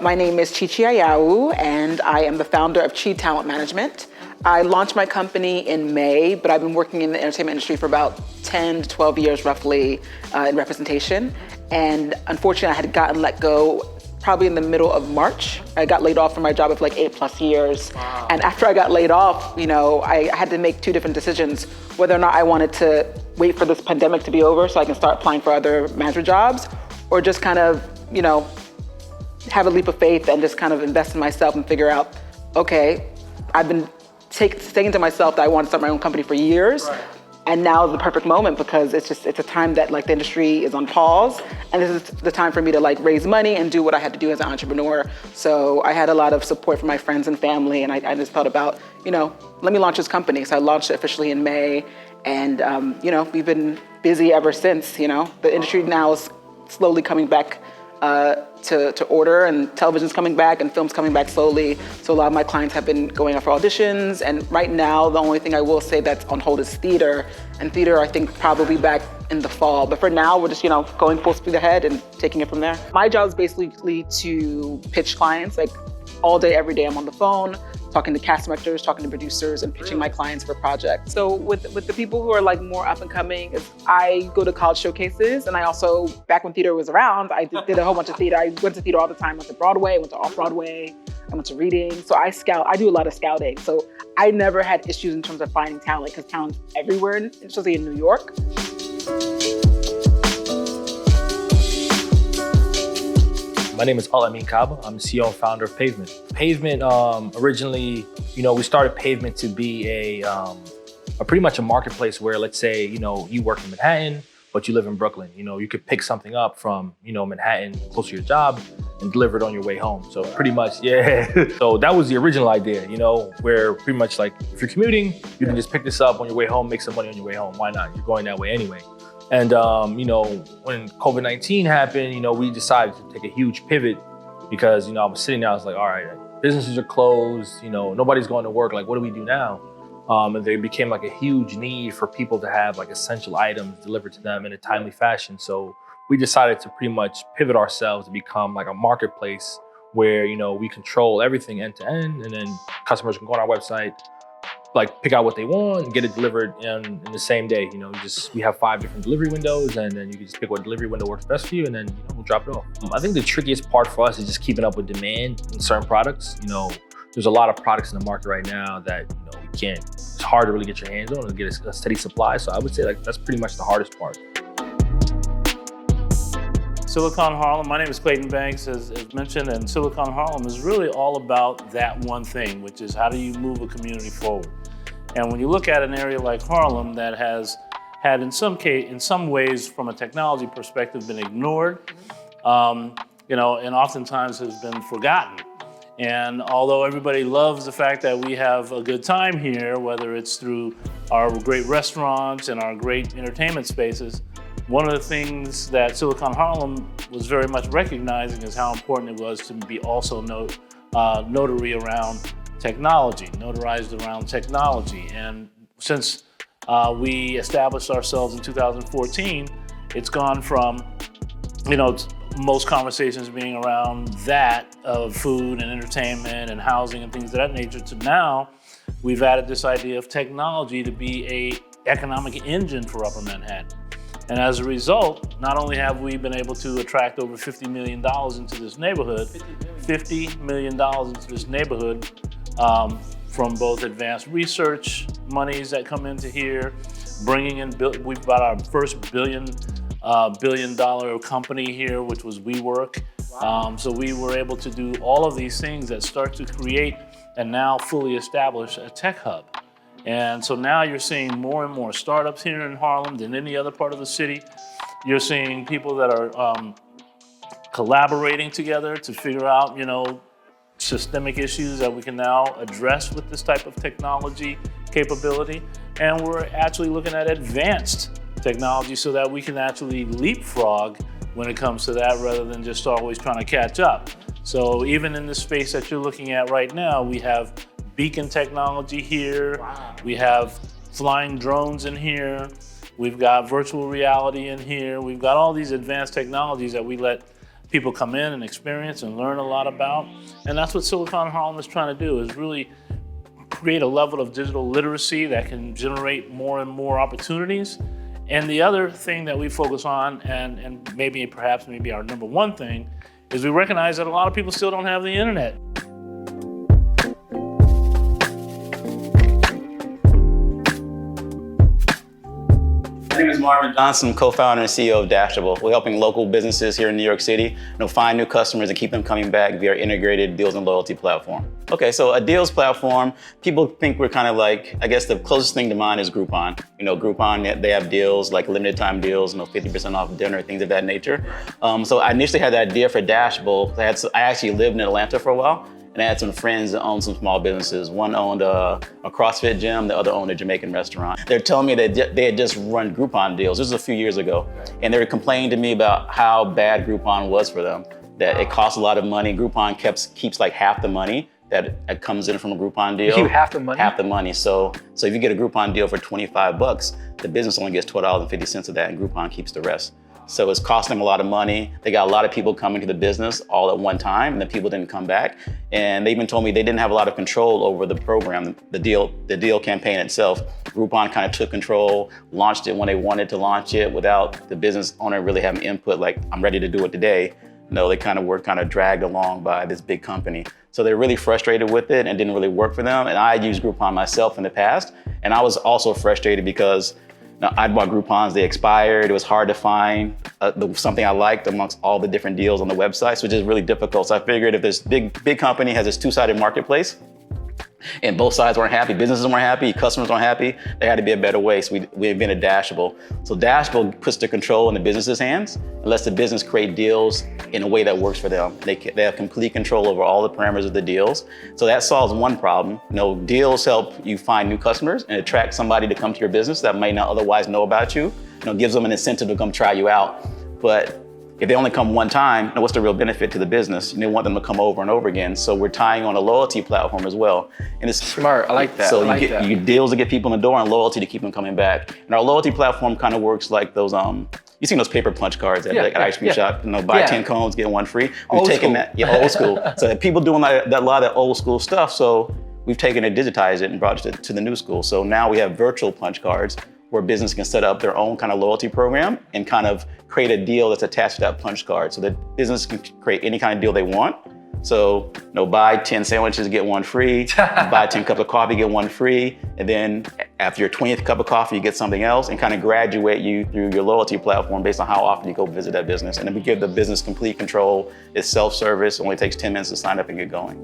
My name is Chichi Ayawu, and I am the founder of Chi Talent Management. I launched my company in May, but I've been working in the entertainment industry for about 10 to 12 years roughly in representation. And unfortunately, I had gotten let go probably in the middle of March. I got laid off from my job of like 8+ years. Wow. And after I got laid off, I had to make two different decisions, whether or not I wanted to wait for this pandemic to be over so I can start applying for other management jobs, or just kind of, have a leap of faith and just kind of invest in myself and figure out, okay, I've been saying to myself that I want to start my own company for years. Right. And now is the perfect moment because it's a time that like the industry is on pause, and this is the time for me to like raise money and do what I had to do as an entrepreneur. So I had a lot of support from my friends and family, and I just thought about, let me launch this company. So I launched it officially in May, and we've been busy ever since. The industry now is slowly coming back to order, and television's coming back and film's coming back slowly. So a lot of my clients have been going out for auditions, and right now the only thing I will say that's on hold is theater. And theater I think probably back in the fall. But for now we're just going full speed ahead and taking it from there. My job is basically to pitch clients like all day, every day. I'm on the phone, talking to cast directors, talking to producers, and pitching my clients for projects. So with the people who are like more up and coming, I go to college showcases, and I also, back when theater was around, I did a whole bunch of theater. I went to theater all the time. I went to Broadway, I went to off-Broadway, I went to reading. So I do a lot of scouting. So I never had issues in terms of finding talent, because talent's everywhere, especially in New York. My name is Al-Amin Kaba. I'm the CEO and founder of Payvmnt. Payvmnt, originally, we started Payvmnt to be a pretty much a marketplace where, let's say, you work in Manhattan, but you live in Brooklyn. You could pick something up from, Manhattan, close to your job, and deliver it on your way home. So pretty much, yeah. So that was the original idea, where pretty much like, if you're commuting, you can just pick this up on your way home, make some money on your way home. Why not? You're going that way anyway. And, when COVID-19 happened, we decided to take a huge pivot because, I was sitting there, I was like, all right, businesses are closed, nobody's going to work. Like, what do we do now? And there became like a huge need for people to have like essential items delivered to them in a timely fashion. So we decided to pretty much pivot ourselves to become like a marketplace where, we control everything end to end, and then customers can go on our website, like pick out what they want and get it delivered in the same day. We have 5 different delivery windows, and then you can just pick what delivery window works best for you, and then we'll drop it off. I think the trickiest part for us is just keeping up with demand in certain products. There's a lot of products in the market right now that we can't. It's hard to really get your hands on and get a steady supply. So I would say like that's pretty much the hardest part. Silicon Harlem, my name is Clayton Banks, as mentioned, and Silicon Harlem is really all about that one thing, which is how do you move a community forward? And when you look at an area like Harlem that has had in some ways from a technology perspective been ignored, and oftentimes has been forgotten. And although everybody loves the fact that we have a good time here, whether it's through our great restaurants and our great entertainment spaces, one of the things that Silicon Harlem was very much recognizing is how important it was to be also notary around technology, notarized around technology. And since we established ourselves in 2014, it's gone from, most conversations being around that of food and entertainment and housing and things of that nature, to now we've added this idea of technology to be an economic engine for Upper Manhattan. And as a result, not only have we been able to attract over $50 million into this neighborhood, $50 million into this neighborhood from both advanced research monies that come into here, bringing in, we've got our first billion dollar company here, which was WeWork. Wow. So we were able to do all of these things that start to create and now fully establish a tech hub. And so now you're seeing more and more startups here in Harlem than any other part of the city. You're seeing people that are collaborating together to figure out, systemic issues that we can now address with this type of technology capability. And we're actually looking at advanced technology so that we can actually leapfrog when it comes to that, rather than just always trying to catch up. So even in the space that you're looking at right now, we have beacon technology here. Wow. We have flying drones in here. We've got virtual reality in here. We've got all these advanced technologies that we let people come in and experience and learn a lot about. And that's what Silicon Harlem is trying to do, is really create a level of digital literacy that can generate more and more opportunities. And the other thing that we focus on, and perhaps our number one thing, is we recognize that a lot of people still don't have the internet. My name is Marvin Johnson, co-founder and CEO of Dashible. We're helping local businesses here in New York City find new customers and keep them coming back via our integrated deals and loyalty platform. Okay, so a deals platform, people think we're kind of like, I guess the closest thing to mind is Groupon. Groupon, they have deals like limited time deals, 50% off dinner, things of that nature. So I initially had the idea for Dashible. I actually lived in Atlanta for a while. And I had some friends that owned some small businesses. One owned a CrossFit gym, the other owned a Jamaican restaurant. They're telling me that they had just run Groupon deals. This was a few years ago. And they were complaining to me about how bad Groupon was for them, that it costs a lot of money. Groupon keeps like half the money that comes in from a Groupon deal. You keep half the money? Half the money. So if you get a Groupon deal for $25, the business only gets $12.50 of that, and Groupon keeps the rest. So it's costing them a lot of money. They got a lot of people coming to the business all at one time, and the people didn't come back. And they even told me they didn't have a lot of control over the program, the deal campaign itself. Groupon kind of took control, launched it when they wanted to launch it without the business owner really having input, like, I'm ready to do it today. No, they were dragged along by this big company. So they're really frustrated with it and didn't really work for them. And I used Groupon myself in the past. And I was also frustrated because I'd bought Groupons, they expired. It was hard to find something I liked amongst all the different deals on the website, which is really difficult. So I figured if this big company has this two-sided marketplace and both sides weren't happy, businesses weren't happy, customers weren't happy, there had to be a better way. So we invented Dashible. So Dashible puts the control in the business's hands and lets the business create deals in a way that works for them. They have complete control over all the parameters of the deals. So that solves one problem. Deals help you find new customers and attract somebody to come to your business that may not otherwise know about you. Gives them an incentive to come try you out. But if they only come one time, what's the real benefit to the business? You want them to come over and over again. So we're tying on a loyalty platform as well. And it's smart. I like that. So you get deals to get people in the door and loyalty to keep them coming back. And our loyalty platform kind of works like those you've seen those paper punch cards at an ice cream shop. Buy 10 cones, get one free. We've taken that, old school. So people doing a lot of old school stuff. So we've taken it, digitized it, and brought it to the new school. So now we have virtual punch cards where business can set up their own kind of loyalty program and kind of create a deal that's attached to that punch card so that business can create any kind of deal they want. So, buy 10 sandwiches, get one free, buy 10 cups of coffee, get one free, and then after your 20th cup of coffee, you get something else, and kind of graduate you through your loyalty platform based on how often you go visit that business. And then we give the business complete control. It's self-service, only takes 10 minutes to sign up and get going.